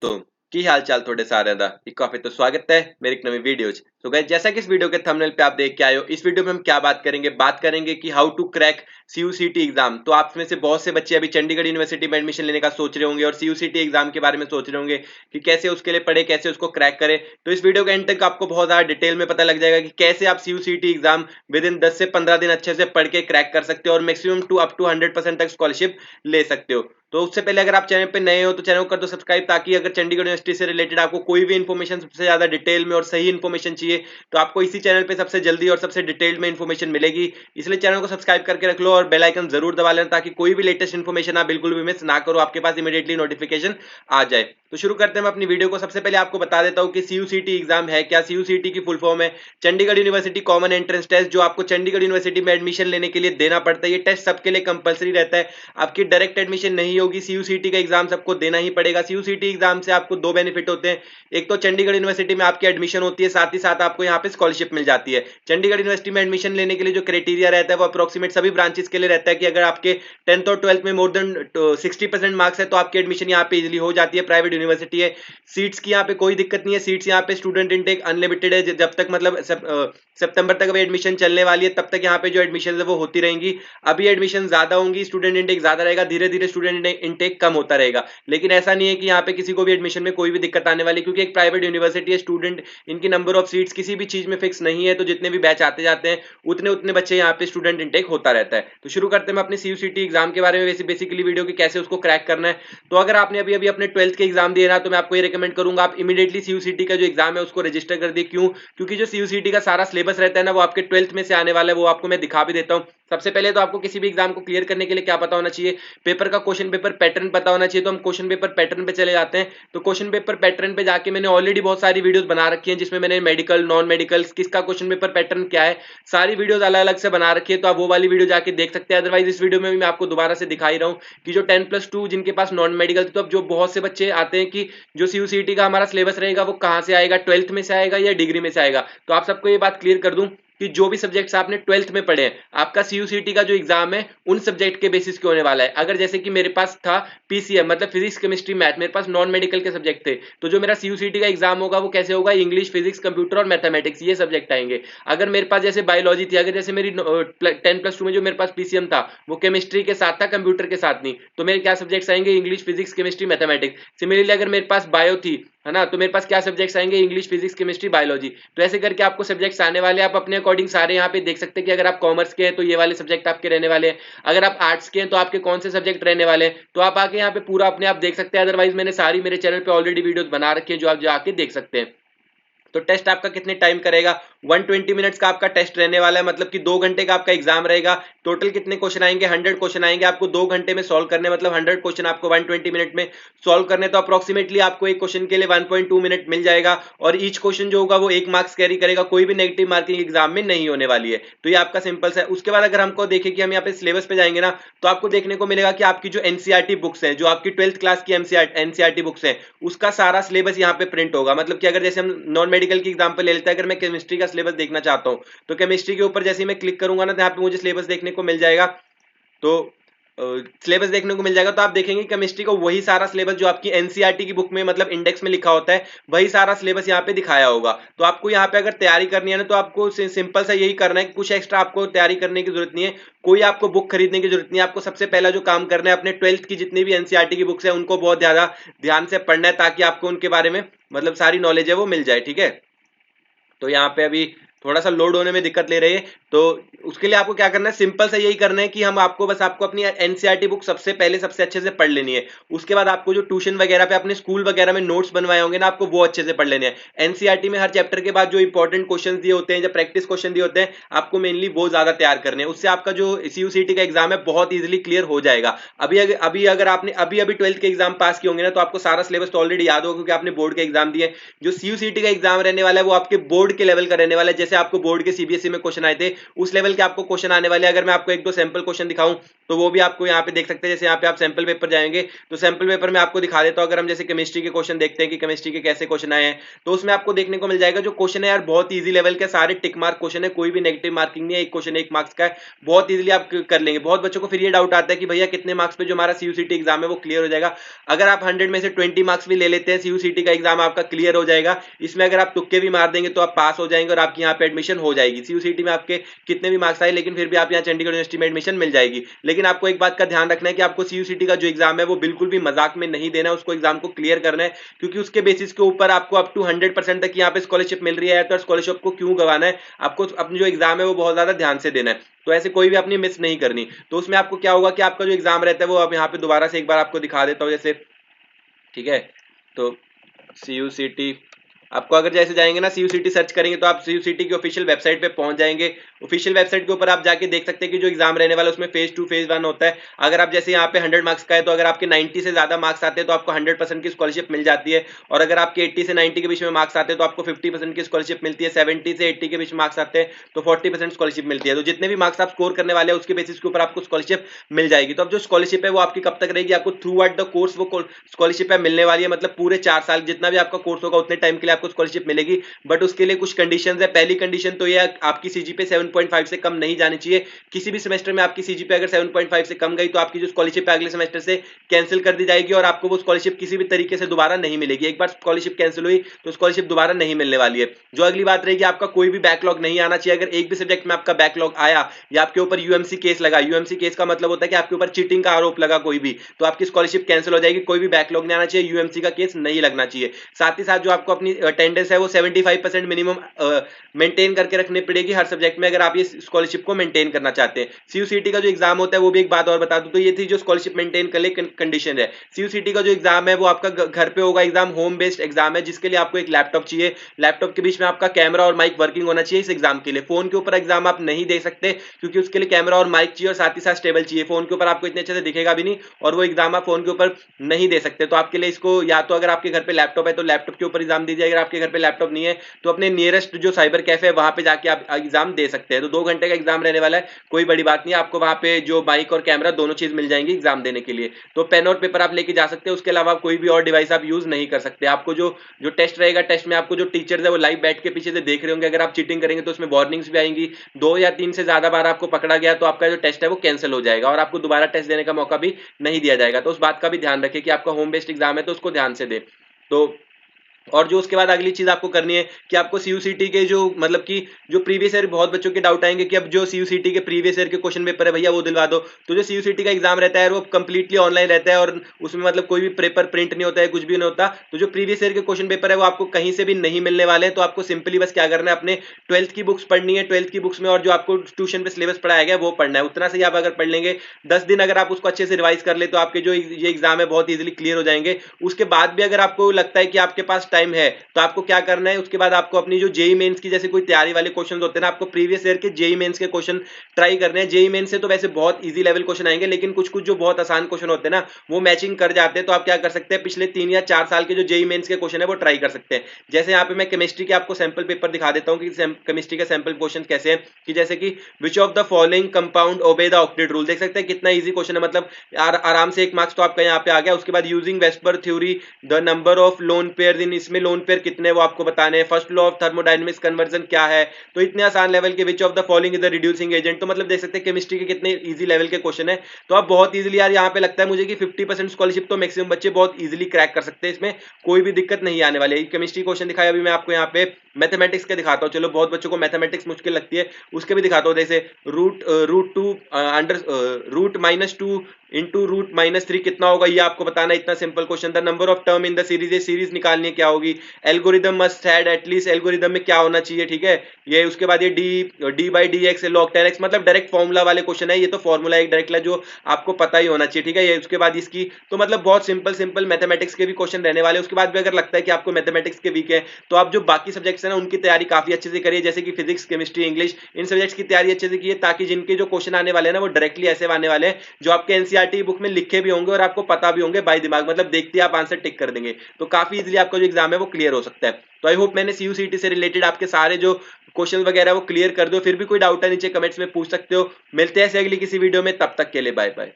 तो की हाल चाल थोड़े सारे दा एक काफी तो स्वागत है मेरी एक नवी वीडियो तो गाइस जैसा कि इस वीडियो के थंबनेल पे आप देख के आए हो, इस वीडियो में हम क्या बात करेंगे कि हाउ टू क्रैक सीयूसीटी एग्जाम। तो आप में से बहुत से बच्चे अभी चंडीगढ़ यूनिवर्सिटी में एडमिशन लेने का सोच रहे होंगे और सीयूसीटी एग्जाम के बारे में सोच रहे होंगे कि कैसे उसके लिए पढ़े, कैसे उसको क्रैक करें। तो इस वीडियो के एंड तक आपको बहुत ज्यादा डिटेल में पता लग जाएगा कि कैसे आप सीयूसीटी एग्जाम विद इन 10 से 15 दिन अच्छे से पढ़ के क्रैक कर सकते हो और मैक्सिमम अप टू 100% तक स्कॉलरशिप ले सकते हो। तो उससे पहले अगर आप चैनल पे नए हो तो चैनल को कर दो सब्सक्राइब, ताकि अगर चंडीगढ़ यूनिवर्सिटी से रिलेटेड आपको कोई भी इन्फॉर्मेशन सबसे ज्यादा डिटेल में और सही इन्फॉर्मेशन चाहिए तो आपको इसी चैनल पे सबसे जल्दी और सबसे डिटेल्ड में इन्फॉर्मेशन मिलेगी। इसलिए चैनल को सब्सक्राइब करके रख लो और बेल आइकन जरूर दबा लेना, ताकि कोई भी लेटेस्ट इन्फॉर्मेशन आप बिल्कुल भी मिस ना करो, आपके पास इमीडिएटली नोटिफिकेशन आ जाए। तो शुरू करते हैं अपनी वीडियो को। सबसे पहले आपको बता देता हूं कि सीयूसीटी एग्जाम है क्या। सीयूसीटी की फुल फॉर्म है Chandigarh University common entrance test, जो आपको चंडीगढ़ यूनिवर्सिटी में एडमिशन लेने के लिए देना पड़ता है। ये टेस्ट सबके लिए कंपलसरी रहता है, आपकी डायरेक्ट एडमिशन नहीं होगी। सीयूसीटी का एग्जाम सबको देना ही पड़ेगा। सीयूसीटी एग्जाम से आपको दो बेनिफिट होते हैं, एक तो चंडीगढ़ यूनिवर्सिटी में आपकी एडमिशन होती है, साथ ही साथ आपको यहाँ पे स्कॉलरशिप मिल जाती है। चंडीगढ़ यूनिवर्सिटी में एडमिशन लेने के लिए जो क्राइटेरिया रहता है वो अप्रोक्सीमेट सभी ब्रांचेस के लिए रहता है कि अगर आपके 10th और 12th में मोर देन 60% मार्क्स है तो आपकी एडमिशन यहाँ पे इजिली हो जाती है। प्राइवेट यूनिवर्सिटी है, सीट्स की यहाँ पे कोई दिक्कत नहीं है। सीट्स यहाँ पे स्टूडेंट इनटेक अनलिमिटेड है, जब तक मतलब सितंबर तक एडमिशन चलने वाली है तब तक यहाँ पे जो एडमिशन है वो होती रहेंगी। अभी एडमिशन ज्यादा होंगी, स्टूडेंट इनटेक ज्यादा रहेगा, धीरे धीरे स्टूडेंट इनटेक कम होता रहेगा। लेकिन ऐसा नहीं है कि यहाँ पे किसी को भी एडमिशन में कोई भी दिक्कत आने वाली, क्योंकि एक प्राइवेट यूनिवर्सिटी है, स्टूडेंट इनकी नंबर ऑफ सीट्स किसी भी चीज में फिक्स नहीं है। तो जितने भी बैच आते जाते हैं उतने उतने बच्चे यहाँ पे स्टूडेंट इनटेक होता रहता है। तो शुरू करते हैं अपने सीयूसीटी एग्जाम के बारे में, वैसे बेसिकली वीडियो की कैसे उसको क्रैक करना है। तो अगर आपने अभी अभी अपने 12th के एग्जाम दिए ना, तो मैं आपको ये रिकमेंड करूंगा आप इमीडिएटली सीयूसीटी का जो एग्जाम है उसको रजिस्टर कर दिए। क्यों? क्योंकि जो सीयूसीटी का सारा सिलेबस रहता है ना वो आपके 12th में से आने वाला है, वो आपको मैं दिखा भी देता हूँ। सबसे पहले तो आपको किसी भी एग्जाम को क्लियर करने के लिए क्या पता होना चाहिए, पेपर का क्वेश्चन पेपर पैटर्न पता होना चाहिए। तो हम क्वेश्चन पेपर पैटर्न पे चले जाते हैं। तो क्वेश्चन पेपर पैटर्न पे जाके मैंने ऑलरेडी बहुत सारी वीडियोस बना रखी हैं, जिसमें मैंने मेडिकल, नॉन मेडिकल, किसका क्वेश्चन पेपर पैटर्न क्या है, सारी वीडियोस अलग अलग से बना रखी है। तो आप वो वाली वीडियो जाके देख सकते हैं। अदरवाइज इस वीडियो में भी मैं आपको दोबारा से दिखा ही रहा हूँ कि जो 10+2 जिनके पास नॉन मेडिकल, तो अब जो बहुत से बच्चे आते हैं कि जो सीयूसीटी का हमारा सिलेबस रहेगा वो कहाँ से आएगा, 12th में से आएगा या डिग्री में से आएगा। तो आप सबको ये बात क्लियर कर दूं कि जो भी सब्जेक्ट्स आपने 12th में पढ़े हैं, आपका सीयूसीटी का जो एग्जाम है उन सब्जेक्ट के बेसिस पे होने वाला है। अगर जैसे कि मेरे पास था पीसीएम मतलब फिजिक्स केमिस्ट्री मैथ, मेरे पास नॉन मेडिकल के सब्जेक्ट थे, तो जो मेरा सीयूसीटी का एग्जाम होगा वो कैसे होगा, इंग्लिश, फिजिक्स, कंप्यूटर और मैथमेटिक्स, ये सब्जेक्ट आएंगे। अगर मेरे पास जैसे बायोलॉजी थी, अगर जैसे मेरी 10+2 में जो मेरे पास पीसीएम था वो केमिस्ट्री के साथ था, कंप्यूटर के साथ नहीं, तो मेरे क्या सब्जेक्ट्स आएंगे, English, physics, chemistry, mathematics. Similarly अगर मेरे पास बायो थी, है ना, तो मेरे पास क्या सब्जेक्ट्स आएंगे, इंग्लिश, फिजिक्स, केमिस्ट्री, बायोलॉजी। तो ऐसे करके आपको सब्जेक्ट्स आने वाले, आप अपने अकॉर्डिंग सारे यहाँ पे देख सकते हैं कि अगर आप कॉमर्स के हैं तो ये वाले सब्जेक्ट आपके रहने वाले हैं, अगर आप आर्ट्स के हैं तो आपके कौन से सब्जेक्ट रहने वाले हैं। तो आप आके यहाँ पे पूरा अपने आप देख सकते हैं। अदरवाइज मैंने सारी मेरे चैनल पे ऑलरेडी वीडियोस बना रखी है जो आप जाके देख सकते हैं। तो टेस्ट आपका कितने टाइम करेगा, 120 मिनट्स का आपका टेस्ट रहने वाला है, मतलब कि 2 घंटे का आपका एग्जाम रहेगा। टोटल कितने क्वेश्चन आएंगे, 100 क्वेश्चन आएंगे, आपको 2 घंटे में सॉल्व करने, मतलब 100 क्वेश्चन आपको 120 मिनट में सॉल्व करने। तो अप्रोक्सीमेटली आपको एक क्वेश्चन के लिए 1.2 मिनट मिल जाएगा और ईच क्वेश्चन जो होगा वो 1 मार्क्स कैरी करेगा, कोई भी नेगेटिव मार्किंग एग्जाम में नहीं होने वाली है। तो ये आपका सिंपल है। उसके बाद अगर हमको देखें कि हम यहाँ पे सिलेबस पे जाएंगे ना, तो आपको देखने को मिलेगा कि आपकी जो एनसीईआरटी बुक्स हैं, जो आपकी 12th क्लास की एनसीईआरटी बुक्स हैं, उसका सारा सिलेबस यहाँ पे प्रिंट होगा। मतलब कि अगर जैसे हम नॉन मेडिकल की एग्जाम्पल ले लेते हैं, अगर मैं केमिस्ट्री का सिलेबस देखना चाहता हूं तो केमिस्ट्री के ऊपर जैसे मैं क्लिक करूंगा ना, तो यहाँ पे मुझे सिलेबस देखने को मिल जाएगा। तो सिलेबस देखने को मिल जाएगा, तो आप देखेंगे केमिस्ट्री को वही सारा सिलेबस जो आपकी एनसीईआरटी की बुक में मतलब इंडेक्स में लिखा होता है, वही सारा सिलेबस यहाँ पे दिखाया होगा। तो आपको यहाँ पे अगर तैयारी करनी है ना, तो आपको सिंपल सा यही करना है कि कुछ एक्स्ट्रा आपको तैयारी करने की जरूरत नहीं है, कोई आपको बुक खरीदने की जरूरत नहीं है। आपको सबसे पहला जो काम करना है, अपने 12th की जितनी भी एनसीईआरटी की बुक्स है उनको बहुत ज्यादा ध्यान से पढ़ना है, ताकि आपको उनके बारे में मतलब सारी नॉलेज है वो मिल जाए। ठीक है, तो यहाँ पे अभी थोड़ा सा लोड होने में दिक्कत ले रही है, तो उसके लिए आपको क्या करना है, सिंपल से यही करना है कि हम आपको बस आपको अपनी एनसीईआरटी बुक सबसे पहले सबसे अच्छे से पढ़ लेनी है। उसके बाद आपको जो ट्यूशन वगैरह पे अपने स्कूल वगैरह में नोट्स बनवाए होंगे ना, आपको वो अच्छे से पढ़ लेने हैं। एनसीईआरटी में हर चैप्टर के बाद जो इंपॉर्टेंट क्वेश्चन दिए होते हैं, जो प्रैक्टिस क्वेश्चन दिए होते हैं, आपको मेनली वो ज्यादा तैयार करने हैं। उससे आपका जो सीयूसीटी का एग्जाम है बहुत ईजिली क्लियर हो जाएगा। अभी अगर आपने अभी 12th के एग्जाम पास किए होंगे ना, तो आपको सारा सिलेबस तो ऑलरेडी याद होगा, क्योंकि आपने बोर्ड के एग्जाम दिए। जो सीयूसीटी का एग्जाम रहने वाला है वो आपके बोर्ड के लेवल का रहने वाला है। जैसे जैसे आपको बोर्ड के सीबीएसई में क्वेश्चन आए थे उस लेवल के आपको क्वेश्चन आने वाले। अगर मैं आपको एक दो सैंपल क्वेश्चन दिखाऊं तो वो भी आपको यहाँ पे देख सकते हैं। जैसे यहाँ पे आप सैंपल पेपर जाएंगे तो सैंपल पेपर में आपको दिखा देता हूं। अगर हम जैसे केमिस्ट्री के क्वेश्चन देखते हैं कि केमिस्ट्री के कैसे क्वेश्चन आए हैं, तो उसमें आपको देखने को मिल जाएगा जो क्वेश्चन है यार बहुत ईजी लेवल के, सारे टिक मार्क क्वेश्चन है, कोई भी नेगेटिव मार्किंग नहीं है, एक क्वेश्चन 1 मार्क्स का है, बहुत इजीली आप कर लेंगे। बहुत बच्चों को फिर ये डाउट आता है कि भैया कितने मार्क्स पे जो हमारा सीयूसीटी एग्जाम है वो क्लियर हो जाएगा। अगर आप 100 में से 20 मार्क्स भी ले लेते हैं सीयूसीटी का एग्जाम आपका क्लियर हो जाएगा। इसमें अगर आप तुक्के भी मार देंगे तो आप पास हो जाएंगे और आपकी यहाँ पे एडमिशन हो जाएगी। सीयूसीटी में आपके कितने भी मार्क्स आए लेकिन फिर भी आप यहाँ चंडीगढ़ यूनिवर्सिटी में एडमिशन मिल जाएगी। लेकिन आपको एक बात का ध्यान रखना है कि आपको सीयूसीटी का जो एग्जाम है वो बिल्कुल भी मजाक में नहीं देना है, उसको एग्जाम को क्लियर करना है, क्योंकि उसके बेसिस के ऊपर आपको अप टू 100% तक यहाँ पे स्कॉलरशिप मिल रही है। तो स्कॉलरशिप को क्यों गंवाना है, आपको अपनी जो एग्जाम है वो बहुत ज्यादा ध्यान से देना है। तो ऐसे कोई भी अपनी मिस नहीं करनी। तो उसमें आपको क्या होगा कि आपका जो एग्जाम रहता है वो अब यहाँ पे दोबारा से एक बार आपको दिखा देता हूँ जैसे, ठीक है। तो सीयूसीटी आपको अगर जैसे जाएंगे ना सीयूसीटी सर्च करेंगे तो आप सीयूसीटी की ऑफिशियल वेबसाइट पे पहुंच जाएंगे। ऑफिशियल वेबसाइट के ऊपर आप जाके देख सकते हैं कि जो एग्जाम रहने वाला है उसमें फेज 2 फेज 1 होता है। अगर आप जैसे यहाँ पे 100 मार्क्स का है तो अगर आपके 90 से ज्यादा मार्क्स आते हैं तो आपको 100% की स्कॉलरशिप मिल जाती है। और अगर आपके 80 से 90 के बीच में मार्क्स आते हैं तो आपको 50% की स्कॉलरशिप मिलती है। 70 से 80 के बीच मार्क्स आते हैं तो 40% स्कॉलरशिप मिलती है। तो जितने भी मार्क्स आप स्कोर करने वाले हैं उसके बेसिस के ऊपर आपको स्कॉलरशिप मिल जाएगी। तो अब जो स्कॉलरशिप है वो आपकी कब तक रहेगी, आपको थ्रू आउट द कोर्स वो स्कॉलरशिप है मिलने वाली है। मतलब पूरे 4 साल जितना भी आपका कोर्स होगा उतने टाइम के लिए आपको स्कॉलरशिप मिलेगी। बट उसके लिए कुछ कंडीशंस है। पहली कंडीशन तो ये आपकी सीजीपीए 7.5 से कम नहीं जानी चाहिए। किसी भी सेमेस्टर में आपकी सीजीपीए अगर 7.5 से कम गई तो आपकी जो स्कॉलरशिप है अगले सेमेस्टर से कैंसिल कर दी जाएगी और आपको वो स्कॉलरशिप किसी भी तरीके से दोबारा नहीं मिलेगी। एक बार स्कॉलरशिप कैंसिल हुई तो स्कॉलरशिप दोबारा नहीं मिलने वाली है। जो अगली बात रहेगी, आपका कोई भी बैकलॉग नहीं आना चाहिए। अगर एक भी सब्जेक्ट में आपका बैकलॉग आया या आपके ऊपर यूएमसी केस लगा, यूएमसी केस का मतलब होता है कि आपके ऊपर चीटिंग का आरोप लगा कोई भी, तो आपकी स्कॉलरशिप कैंसिल हो जाएगी। कोई भी बैकलॉग नहीं आना चाहिए, यूएमसी का केस नहीं लगना चाहिए। साथ ही साथ जो आपको अपनी अटेंडेंस है वो 75% मिनिमम मेंटेन करके रखनी पड़ेगी हर सब्जेक्ट में, अगर आप ये स्कॉलरशिप को मेंटेन करना चाहते हैं। सीयूसीटी का जो एग्जाम होता है वो भी एक बात और बता दूं, तो ये थी जो स्कॉलरशिप मेंटेन करने की कंडीशन है। सीयूसीटी का जो एग्जाम है वो आपका घर पे होगा एग्जाम, होम बेस्ड एग्जाम है, जिसके लिए आपको एक लैपटॉप चाहिए। लैपटॉप के बीच में आपका कैमरा और माइक वर्किंग होना चाहिए इस एग्जाम के लिए। फोन के ऊपर एग्जाम आप नहीं दे सकते क्योंकि उसके लिए कैमरा और माइक चाहिए और साथ ही साथ स्टेबल चाहिए। फोन के ऊपर आपको इतने अच्छे से दिखेगा भी नहीं और वो एग्जाम आप फोन के ऊपर नहीं दे सकते। तो आपके लिए इसको या तो अगर आपके घर पे लैपटॉप है तो लैपटॉप के ऊपर एग्जाम दीजिए, अगर आपके घर पे लैपटॉप नहीं है तो अपने नियरेस्ट जो साइबर कैफे है वहां पे जाके आप एग्जाम दे सकते हैं। तो 2 घंटे का एग्जाम रहने वाला है, कोई बड़ी बात नहीं है। आपको वहां पे जो माइक और कैमरा दोनों चीज मिल जाएंगी एग्जाम देने के लिए। तो पेन और पेपर आप लेके जा सकते हैं, उसके अलावा कोई भी और डिवाइस आप यूज नहीं कर सकते। आपको जो जो टेस्ट रहेगा, टेस्ट में आपको जो टीचर्स है वो लाइव बैठ के पीछे से देख रहे होंगे। अगर आप चीटिंग करेंगे तो उसमें वार्निंग्स भी आएंगी। 2 या 3 से ज्यादा बार आपको पकड़ा गया तो आपका जो टेस्ट है वो कैंसिल हो जाएगा और आपको दोबारा टेस्ट देने का मौका भी नहीं दिया जाएगा। तो उस बात का भी ध्यान रखें कि आपका होम बेस्ड एग्जाम है तो उसको ध्यान से दे। तो और जो उसके बाद अगली चीज आपको करनी है कि आपको सीयूसीटी के जो मतलब कि जो प्रीवियस ईयर, बहुत बच्चों के डाउट आएंगे कि अब जो सीयूसीटी के प्रीवियस ईयर के क्वेश्चन पेपर है भैया वो दिलवा दो। तो जो सीयूसीटी का एग्जाम रहता है वो कंप्लीटली ऑनलाइन रहता है और उसमें मतलब कोई भी पेपर प्रिंट नहीं होता है, कुछ भी नहीं होता। तो जो प्रीवियस ईयर के क्वेश्चन पेपर है वो आपको कहीं से भी नहीं मिलने वाले हैं। तो आपको सिंपली बस क्या करना है, अपने 12th की बुक्स पढ़नी है। 12th की बुक्स में और जो आपको ट्यूशन पे सिलेबस पढ़ाया गया है वो पढ़ना है। उतना से ही आप अगर पढ़ लेंगे, 10 दिन अगर आप उसको अच्छे से रिवाइज कर ले तो आपके जो ये एग्जाम है बहुत इजीली क्लियर हो जाएंगे। उसके बाद भी अगर आपको लगता है कि आपके पास टाइम है तो आपको क्या करना है, उसके बाद आपको अपनी जो जेई मेंस की जैसे कोई तैयारी वाले क्वेश्चन होते हैं ना, आपको प्रीवियस ईयर के जेई मेंस के क्वेश्चन ट्राई करने हैं। जेई मेंस से तो वैसे बहुत इजी लेवल क्वेश्चन आएंगे, लेकिन कुछ कुछ जो बहुत आसान क्वेश्चन होते हैं ना वो मैचिंग कर जाते हैं। तो आप क्या कर सकते हैं, पिछले 3 या 4 साल के जो जेई मेंस के क्वेश्चन है वो ट्राई कर सकते हैं। जैसे यहाँ पे मैं केमिस्ट्री के आपको सैंपल पेपर दिखा देता हूँ कि केमिस्ट्री के सैंपल क्वेश्चन कैसे हैं। कि जैसे कि विच of the following compound obey the octet rule, देख सकते हैं कितना इजी क्वेश्चन है। मतलब आराम से 1 मार्क्स तो आपका यहाँ पे आ गया। उसके बाद using VSEPR theory the number of lone pair in, इसमें लोन पेयर कितने वो आपको बताने हैं। First law of thermodynamics conversion क्या है। तो इतने आसान लेवल के which of the following is the reducing agent. तो मतलब देख सकते हैं केमिस्ट्री के कितने इजी लेवल के क्वेश्चन है। तो आप बहुत इजीली यार यहाँ पे लगता है मुझे कि 50% स्कॉलरशिप तो मैक्सिमम बच्चे बहुत इजीली क्रैक कर सकते हैं, इसमें कोई भी दिक्कत नहीं आने वाली है। केमिस्ट्री क्वेश्चन दिखाया अभी मैं आपको यहाँ पे मैथमेटिक्स के दिखाता हूँ। चलो बहुत बच्चों को मैथमेटिक्स मुश्किल लगती है, उसके भी दिखाता हूँ। जैसे रूट -2 इंटू रूट -3 कितना होगा ये आपको बताना है, इतना simple question. The number of term in the series, ये सीरीज निकालनी है क्या होगी। Algorithm must had at least, algorithm में क्या होना चाहिए, ठीक है ये। उसके बाद ये d/dx log 10x, मतलब डायरेक्ट फॉर्मूला वाले क्वेश्चन है। ये तो फॉर्मूला एक डायरेक्ट जो आपको पता ही होना चाहिए, ठीक है ये। उसके बाद इसकी तो मतलब बहुत सिंपल मैथमेटिक्स के भी क्वेश्चन रहने वाले। उसके बाद भी अगर लगता है कि आपको मैथमेटिक्स के वीक है तो आप जो बाकी सब्जेक्ट्स है ना उनकी तैयारी काफी अच्छे से करिए, जैसे कि फिजिक्स, केमिस्ट्री, इंग्लिश, इन सब्जेक्ट्स की तैयारी अच्छे से कीजिए, ताकि जिनके जो क्वेश्चन आने वाले हैं ना वो डायरेक्टली ऐसे आने वाले हैं जो आपके एनसीईआरटी बुक में लिखे भी होंगे और आपको पता भी होंगे बाय दिमाग, मतलब देखते ही आप आंसर टिक कर देंगे। तो काफी इजीली आपका जो एग्जाम है वो क्लियर हो सकता है। तो आई होप मैंने सीयूसीटी से रिलेटेड आपके सारे जो क्वेश्चन वगैरह वो क्लियर कर दो। फिर भी कोई डाउट है नीचे कमेंट्स में पूछ सकते हो। मिलते हैं ऐसे अगली किसी वीडियो में, तब तक के लिए बाय बाय।